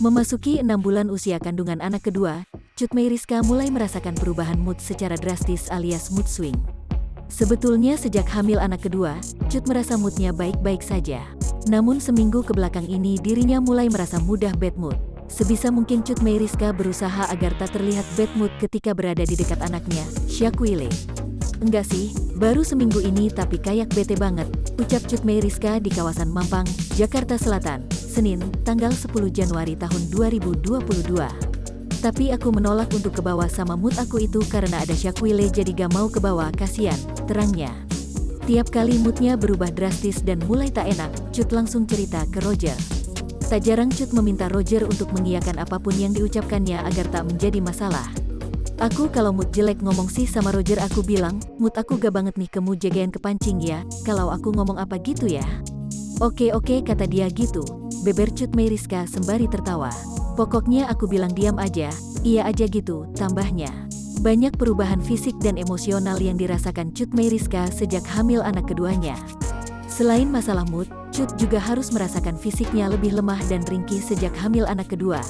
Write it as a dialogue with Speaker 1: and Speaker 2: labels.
Speaker 1: Memasuki 6 bulan usia kandungan anak kedua, Cut Meyriska mulai merasakan perubahan mood secara drastis alias mood swing. Sebetulnya sejak hamil anak kedua, Cut merasa moodnya baik-baik saja. Namun seminggu kebelakang ini dirinya mulai merasa mudah bad mood. Sebisa mungkin Cut Meyriska berusaha agar tak terlihat bad mood ketika berada di dekat anaknya, Syakwile. Enggak sih, baru seminggu ini tapi kayak bete banget, ucap Cut Meyriska di kawasan Mampang, Jakarta Selatan, Senin, tanggal 10 Januari tahun 2022. Tapi aku menolak untuk kebawa sama mood aku itu karena ada Syakwile jadi gak mau kebawa, kasihan, terangnya. Tiap kali moodnya berubah drastis dan mulai tak enak, Cut langsung cerita ke Roger. Tak jarang Cut meminta Roger untuk mengiyakan apapun yang diucapkannya agar tak menjadi masalah. Aku kalau mood jelek ngomong sih sama Roger, aku bilang, mood aku gak banget nih, kamu jagain kepancing ya, kalau aku ngomong apa gitu ya. Oke kata dia gitu, beber Cut Meyriska sembari tertawa. Pokoknya aku bilang diam aja, iya aja gitu, tambahnya. Banyak perubahan fisik dan emosional yang dirasakan Cut Meyriska sejak hamil anak keduanya. Selain masalah mood, Cut juga harus merasakan fisiknya lebih lemah dan ringkih sejak hamil anak kedua.